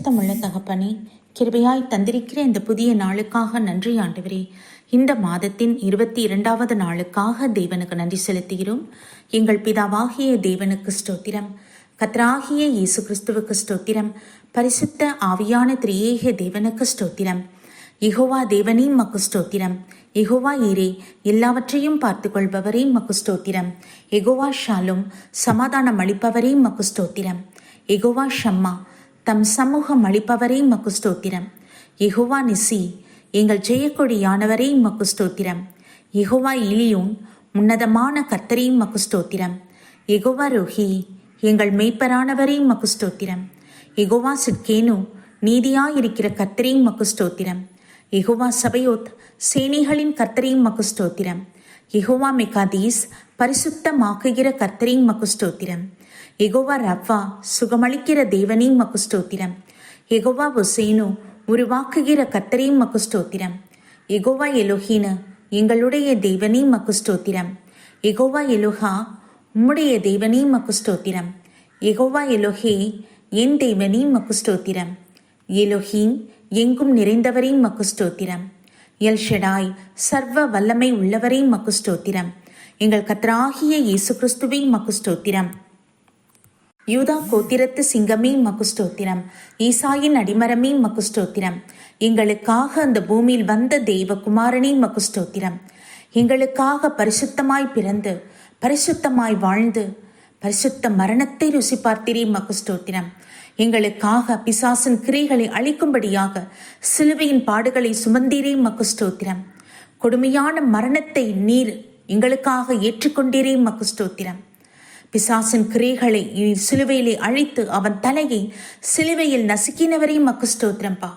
பரிசுத்தமுள்ள தகப்பனே, கிருபையாய் தந்திருக்கிற இந்த புதிய நாளுக்காக நன்றி ஆண்டவரே. இந்த மாதத்தின் 22வது நாளுக்காக தேவனுக்கு நன்றி செலுத்துகிறோம். எங்கள் பிதாவாகிய தேவனுக்கு ஸ்தோத்திரம். கர்த்தராகிய இயேசு கிறிஸ்துவுக்கு ஸ்தோத்திரம். பரிசுத்த ஆவியான திரியேக தேவனுக்கு ஸ்தோத்திரம். யெகோவா தேவனே மக்கு ஸ்தோத்திரம். யெகோவா ஈரே, எல்லாவற்றையும் பார்த்து கொள்பவரே மக்கு ஸ்தோத்திரம். யெகோவா ஷாலும், சமாதானம் அளிப்பவரே மக்கு ஸ்தோத்திரம். யெகோவா ஷம்மா, தம் சமூகம் அளிப்பவரே மக்கு ஸ்தோத்திரம். யெகோவா நிசி, எங்கள் ஜெயக்கொடியானவரே மக்கு ஸ்தோத்திரம். யெகோவா இலியோன், உன்னதமான கர்த்தரே மக்கு ஸ்தோத்திரம். யெகோவா ரோஹி, எங்கள் மெய்ப்பரானவரே மக்கு ஸ்தோத்திரம். யெகோவா சிட்கேனு, நீதியாயிருக்கிற கர்த்தரே மக்கு ஸ்தோத்திரம். யெகோவா சபையோத், சேனைகளின் கர்த்தரே மக்கு ஸ்தோத்திரம். யெகோவா மெகாதீஸ், பரிசுத்தமாக்குகிற கர்த்தரே மக்கு ஸ்தோத்திரம். யெகோவா ரப்பா, சுகமளிக்கிற தேவனே மக்கு ஸ்தோத்திரம். யெகோவா ஒசேனு, உருவாக்குகிற கர்த்தரே மக்கு ஸ்தோத்திரம். யெகோவா எலோஹீனு, எங்களுடைய தேவனே மக்கு ஸ்தோத்திரம். யெகோவா எலோஹா, உம்முடைய தேவனே மக்கு ஸ்தோத்திரம். யெகோவா எலோஹே, என் தேவனே மக்கு ஸ்தோத்திரம். எலோஹீம், எங்கும் நிறைந்தவரே மக்கு ஸ்தோத்திரம். எல் ஷெடாய், சர்வ வல்லமை உள்ளவரே மக்கு ஸ்தோத்திரம். எங்கள் கர்த்தராகிய இயேசு கிறிஸ்துவே மக்கு ஸ்தோத்திரம். யூதா கோத்திரத்து சிங்கமே மக்கு ஸ்தோத்திரம். ஈசாயின் அடிமரமே மக்கு ஸ்தோத்திரம். எங்களுக்காக அந்த பூமியில் வந்த தெய்வகுமாரனே மக்கு ஸ்தோத்திரம். எங்களுக்காக பரிசுத்தமாய் பிறந்து பரிசுத்தமாய் வாழ்ந்து பரிசுத்த மரணத்தை ருசி பார்த்தீரே மக்கு ஸ்தோத்திரம். எங்களுக்காக பிசாசின் கிரைகளை அழிக்கும்படியாக சிலுவையின் பாடுகளை சுமந்தீரே மக்கு ஸ்தோத்திரம். கொடுமையான மரணத்தை நீர் எங்களுக்காக ஏற்றுக்கொண்டீரே மக்கு ஸ்தோத்திரம். பிசாசின் கிரைகளை சிலுவையிலே அழித்து அவன் தலையை சிலுவையில் நசுக்கினவரே மக்கு ஸ்தோத்திரம்பா.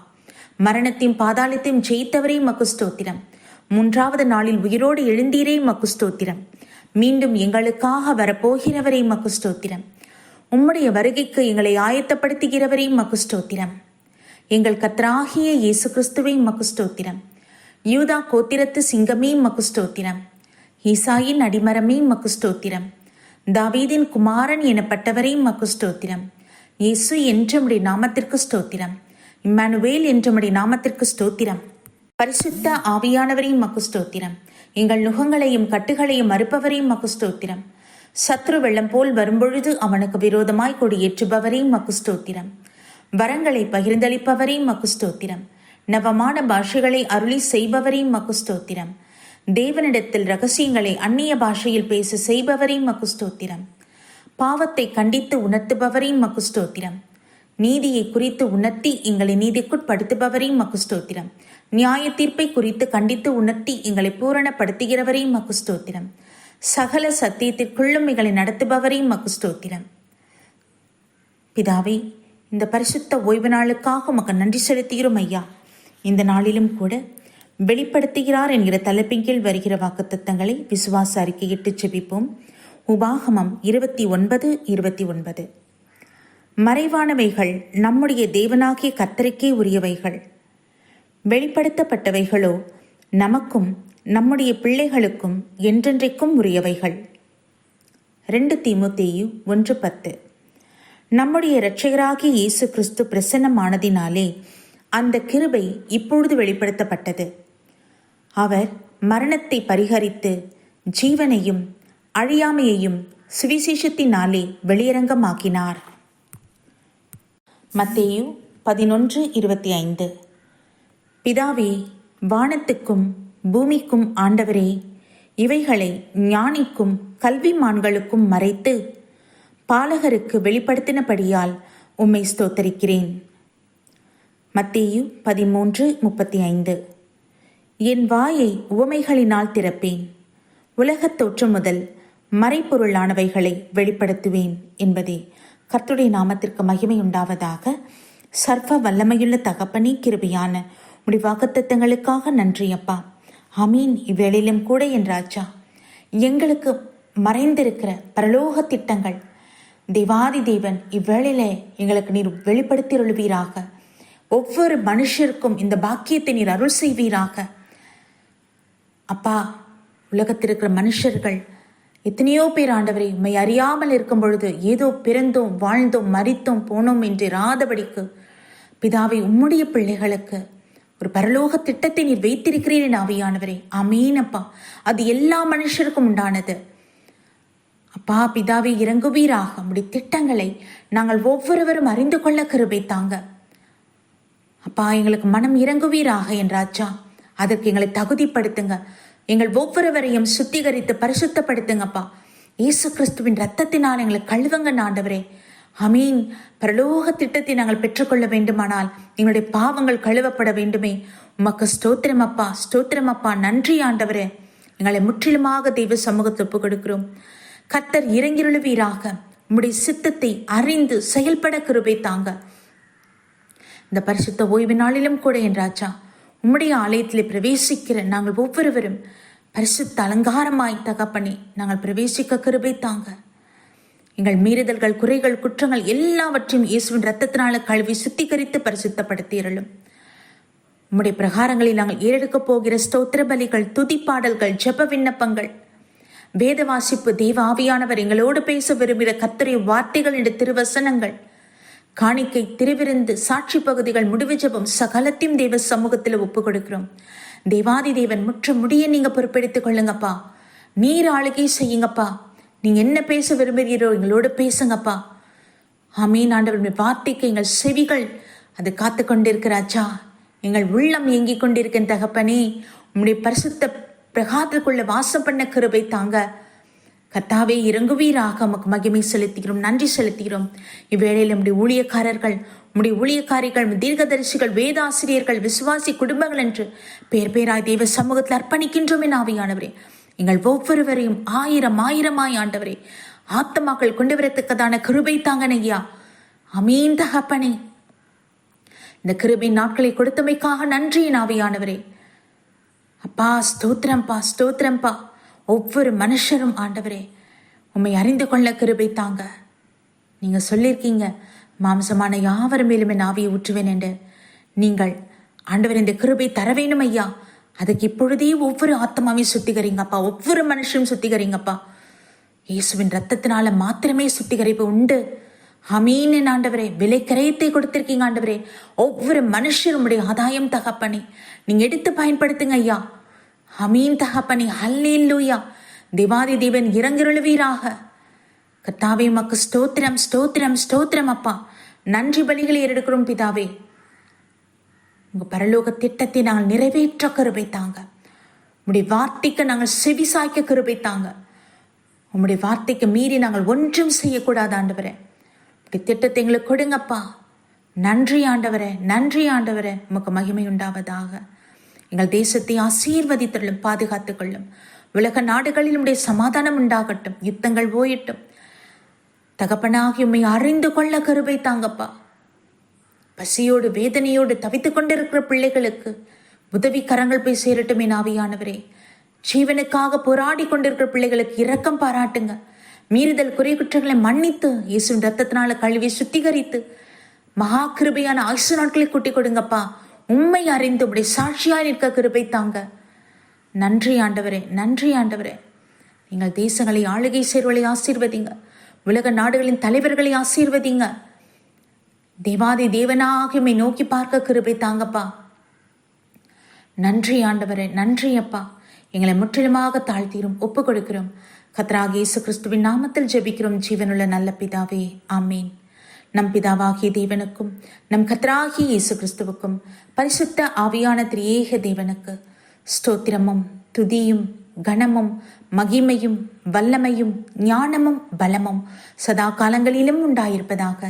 மரணத்தையும் பாதாளத்தையும் ஜெயித்தவரே மக்கு ஸ்தோத்திரம். 3வது நாளில் உயிரோடு எழுந்தீரே மக்கு ஸ்தோத்திரம். மீண்டும் எங்களுக்காக வரப்போகிறவரே மக்கு ஸ்தோத்திரம். உம்முடைய வருகைக்கு எங்களை ஆயத்தப்படுத்துகிறவரே மக்கு ஸ்தோத்திரம். எங்கள் கர்த்தராகிய இயேசு கிறிஸ்துவே மக்கு ஸ்தோத்திரம். யூதா கோத்திரத்து சிங்கமே மக்கு ஸ்தோத்திரம். ஈசாயின் அடிமரமே மக்கு ஸ்தோத்திரம். தாவீதின் குமாரன் எனப்பட்டவரே மக்கு ஸ்தோத்திரம். இயேசு என்றுடைய நாமத்திற்கு ஸ்தோத்திரம். இம்மானுவேல் என்றுடைய நாமத்திற்கு ஸ்தோத்திரம். பரிசுத்த ஆவியானவரே மக்கு ஸ்தோத்திரம். எங்கள் நுகங்களையும் கட்டுகளையும் மறுப்பவரே மக்கு ஸ்தோத்திரம். சத்ரு வெள்ளம் போல் வரும்பொழுது அவனுக்கு விரோதமாய் கொடியேற்றுபவரே மக்கு ஸ்தோத்திரம். வரங்களை பகிர்ந்தளிப்பவரே மக்கு ஸ்தோத்திரம். நவமான பாஷைகளை அருளி செய்பவரே மக்கு ஸ்தோத்திரம். தேவனிடத்தில் ரகசியங்களை அந்நிய பாஷையில் பேச செய்பவரே மக்கு ஸ்தோத்திரம். பாவத்தை கண்டித்து உணர்த்துபவரே மக்கு ஸ்தோத்திரம். நீதியை குறித்து உணர்த்தி எங்களை நீதிக்குட்படுத்துபவரே மக்கு ஸ்தோத்திரம். நியாய தீர்ப்பை குறித்து கண்டித்து உணர்த்தி எங்களை பூரணப்படுத்துகிறவரே மக்கு ஸ்தோத்திரம். சகல சத்தியத்திற்குள்ளும் எங்களை நடத்துபவரே மக்கு ஸ்தோத்திரம். பிதாவே, இந்த பரிசுத்த ஓய்வு நாளுக்காக உமக்கு நன்றி செலுத்துகிறோம் ஐயா. இந்த நாளிலும் கூட வெளிப்படுத்துகிறார் என்கிற தலைப்பின் கீழ் வருகிற வாக்குத்தத்தங்களை விசுவாச அறிக்கையிட்டு செபிப்போம். உபாகமம் 29:29. மறைவானவைகள் நம்முடைய தேவனாகிய கர்த்தருக்கே உரியவைகள், வெளிப்படுத்தப்பட்டவைகளோ நமக்கும் நம்முடைய பிள்ளைகளுக்கும் என்றென்றைக்கும் உரியவைகள். 2 தீமோத்தேயு 1:10. நம்முடைய இரட்சகராகிய இயேசு கிறிஸ்து பிரசன்னமானதினாலே அந்த கிருபை இப்பொழுது வெளிப்படுத்தப்பட்டது. அவர் மரணத்தை பரிகரித்து ஜீவனையும் அழியாமையையும் சுவிசேஷத்தினாலே வெளியரங்கமாக்கினார். மத்தேயு 11:25. பிதாவே, வானத்துக்கும் பூமிக்கும் ஆண்டவரே, இவைகளை ஞானிக்கும் கல்விமான்களுக்கும் மறைத்து பாலகருக்கு வெளிப்படுத்தினபடியால் உம்மை ஸ்தோத்தரிக்கிறேன். மத்தேயு 13:35. என் வாயை உவமைகளினால் திறப்பேன், உலகத் தோற்றம் முதல் மறைப்பொருளானவைகளை வெளிப்படுத்துவேன் என்பதே. கர்த்தருடைய நாமத்திற்கு மகிமை உண்டாவதாக. சர்வ வல்லமையுள்ள தகப்பனே, கிருபையான உடைய வாக்குத்தத்தங்களுக்காக நன்றி அப்பா. ஆமீன். இவ்வேளையிலும் கூட என் ராஜா, எங்களுக்கு மறைந்திருக்கிற பரலோக திட்டங்கள் தேவாதி தேவன் இவ்வேளையில எங்களுக்கு நீர் வெளிப்படுத்தியருள்வீராக. ஒவ்வொரு மனுஷருக்கும் இந்த பாக்கியத்தை நீர் அருள் செய்வீராக அப்பா. உலகத்தில் இருக்கிற மனுஷர்கள் எத்தனையோ பேர் ஆண்டவரை உம்மை அறியாமல் இருக்கும் பொழுது ஏதோ பிறந்தோம் வாழ்ந்தோம் மரித்தோம் போனோம் என்று இராதபடிக்கு பிதாவை உம்முடைய பிள்ளைகளுக்கு ஒரு பரலோக திட்டத்தை நீர் வைத்திருக்கிறீர் ஆவியானவரே. ஆமீன் அப்பா. அது எல்லா மனுஷருக்கும் உண்டானது அப்பா. பிதாவை இறங்குவீராக. உம்முடைய திட்டங்களை நாங்கள் ஒவ்வொருவரும் அறிந்து கொள்ள கிருபை தாங்க அப்பா. எங்களுக்கு மனம் இறங்குவீராக என்றாச்சா. அதற்கு எங்களை தகுதிப்படுத்துங்க. எங்கள் ஒவ்வொருவரையும் சுத்திகரித்து பரிசுத்தப்படுத்துங்கப்பா. இயேசு கிறிஸ்துவின் ரத்தத்தினால் எங்களை கழுவுங்க ஆண்டவரே. அமீன். பரலோக திட்டத்தை நாங்கள் பெற்றுக்கொள்ள வேண்டுமானால் எங்களுடைய பாவங்கள் கழுவப்பட வேண்டுமே. உமக்கு ஸ்தோத்திரம் அப்பா, ஸ்தோத்திரம் அப்பா. நன்றி ஆண்டவரே. எங்களை முற்றிலுமாக தெய்வ சமூகத்தை ஒப்பு கொடுக்கிறோம். கர்த்தர் இறங்கிருளுவீராக. உம்முடைய சித்தத்தை அறிந்து செயல்பட கிருபை தாங்க. இந்த பரிசுத்த ஓய்வு நாளிலும் கூட என்றாச்சா உம்முடைய ஆலயத்திலே பிரவேசிக்கிற நாங்கள் ஒவ்வொருவரும் பரிசுத்த அலங்காரமாய் தகப்பனே நாங்கள் பிரவேசிக்க கிருபை தாங்க. எங்கள் மீறுதல்கள், குறைகள், குற்றங்கள் எல்லாவற்றையும் இயேசுவின் இரத்தத்தினால கழுவி சுத்திகரித்து பரிசுத்தப்படுத்தியறலும். உம்முடைய பிரகாரங்களில் நாங்கள் ஏறெடுக்கப் போகிற ஸ்தோத்திர பலிகள், துதிப்பாடல்கள், ஜெப விண்ணப்பங்கள், வேத வாசிப்பு, தேவ ஆவியானவர் எங்களோடு பேச விரும்புகிற கர்த்தருடைய வார்த்தைகள் என்ற திருவசனங்கள், காணிக்கை, திருவிருந்து, சாட்சி பகுதிகள், முடிவு ஜெபம் சகலத்தையும் தேவ சமூகத்தில் ஒப்பு கொடுக்கிறோம். தேவாதி தேவன் முற்ற முடிய நீங்க பொறுப்பெடுத்துக் கொள்ளுங்கப்பா. நீர் ஆளுகை செய்யுங்கப்பா. நீங்க என்ன பேச விரும்புகிறீரோ எங்களோடு பேசுங்கப்பா. ஆமீன் ஆண்டவர். வார்த்தைக்கு எங்கள் செவிகள் அது காத்து கொண்டிருக்கிறாச்சா. எங்கள் உள்ளம் இயங்கிக் கொண்டிருக்கிற தகப்பனே, உம்முடைய பரிசுத்த பிரகாரத்துக்குள்ள வாசம் பண்ண கிருபை தாங்க. கர்த்தாவே இறங்குவீராக. நமக்கு மகிமை செலுத்துகிறோம், நன்றி செலுத்துகிறோம். இவ்வேளையில் நம்முடைய ஊழியக்காரர்கள், நம்முடைய ஊழியக்காரிகள், தீர்க்கதரிசிகள், வேதாசிரியர்கள், விசுவாசி குடும்பங்கள் என்று பேர் பேராய் தெய்வ சமூகத்தில் அர்ப்பணிக்கின்றோம். என் ஆவியானவரே, எங்கள் ஒவ்வொருவரையும் ஆயிரம் ஆயிரமாய் ஆண்டவரே ஆத்மாக்கள் கொண்டு வரத்துக்கதான கிருபை தாங்க ஐயா. அமீன் தகப்பனே. இந்த கிருபை நாட்களை கொடுத்தமைக்காக நன்றி என் ஆவியானவரே. அப்பா ஸ்தோத்திரம்பா, ஸ்தோத்திரம்பா. ஒவ்வொரு மனுஷரும் ஆண்டவரே உம்மை அறிந்து கொள்ள கிருபை தாங்க. நீங்க சொல்லியிருக்கீங்க, மாம்சமான யாவர் மேலும் என் ஆவியை ஊற்றுவேன் என்று. நீங்கள் ஆண்டவர் இந்த கிருபை தர வேணும் ஐயா. அதுக்கு இப்பொழுதே ஒவ்வொரு ஆத்மாவையும் சுத்திகரிங்கப்பா, ஒவ்வொரு மனுஷனும் சுத்திகரிங்கப்பா. இயேசுவின் ரத்தத்தினால மாத்திரமே சுத்திகரிப்பு உண்டு. அமீன் ஆண்டவரே. விலை கரையத்தை கொடுத்திருக்கீங்க ஆண்டவரே. ஒவ்வொரு மனுஷரும் உடைய ஆதாயம் தகப்பனே நீங்க எடுத்து பயன்படுத்துங்க ஐயா. அமீன் தகப்பனே. ஹல்லேலூயா. தேவாதி தேவன் இறங்கிருளுவீராக. கர்த்தாவே உமக்கு ஸ்தோத்திரம், ஸ்தோத்திரம், ஸ்தோத்திரம் அப்பா. நன்றி பலிகளை ஏறெடுக்கிறோம் பிதாவே. உங்க பரலோக திட்டத்தை நாங்கள் நிறைவேற்ற கிருபை தாங்க. உம்முடைய வார்த்தைக்கு நாங்கள் செவி சாய்க்க கிருபை தாங்க. உம்முடைய வார்த்தைக்கு மீறி நாங்கள் ஒன்றும் செய்யக்கூடாது ஆண்டவரே. உடைய திட்டத்தை எங்களுக்கு கொடுங்கப்பா. நன்றி ஆண்டவரே, நன்றி ஆண்டவரே. உமக்கு மகிமை உண்டாவதாக. எங்கள் தேசத்தை ஆசீர்வதித்தள்ளும், பாதுகாத்துக் கொள்ளும். உலக நாடுகளில் உடைய சமாதானம் உண்டாகட்டும், யுத்தங்கள் போயிட்டும். தகப்பனாகி உம்மை அறிந்து கொள்ள கருவை தாங்கப்பா. பசியோடு வேதனையோடு தவித்துக் கொண்டிருக்கிற பிள்ளைகளுக்கு உதவி கரங்கள் போய் சேரட்டும் என் ஆவியானவரே. ஜீவனுக்காக போராடி கொண்டிருக்கிற பிள்ளைகளுக்கு இரக்கம் பாராட்டுங்க. மீறுதல், குறை, குற்றங்களை மன்னித்து இயேசுவின் ரத்தத்தினால கழுவி சுத்திகரித்து மகா கிருபையான ஆயுசு நாட்களை கூட்டி கொடுங்கப்பா. உண்மை அறிந்து உடைய சாட்சியாய் நிற்க கிருபை தாங்க. நன்றி ஆண்டவரே, நன்றி ஆண்டவரே. நீங்கள் தேசங்களை ஆளுகை சேர்வலை ஆசீர்வதிங்க. உலக நாடுகளின் தலைவர்களை ஆசீர்வதிங்க. தேவாதி தேவனாகிமை நோக்கி பார்க்க கிருபை தாங்கப்பா. நன்றி ஆண்டவரே, நன்றி அப்பா. எங்களை முற்றிலுமாக தாழ்த்தீரும் ஒப்பு கொடுக்கிறோம். கர்த்தராகிய இயேசு கிறிஸ்துவின் நாமத்தில் ஜெபிக்கிறோம் ஜீவனுள்ள நல்ல பிதாவே, ஆமீன். நம் பிதாவாகிய தேவனுக்கும் நம் கர்த்தராகிய இயேசு கிறிஸ்துவுக்கும் பரிசுத்த ஆவியான திரியேக தேவனுக்கு ஸ்தோத்திரமும் துதியும் கனமும் மகிமையும் வல்லமையும் ஞானமும் பலமும் சதா காலங்களிலும் உண்டாயிருப்பதாக.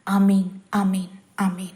ஆமீன், ஆமீன், ஆமீன்.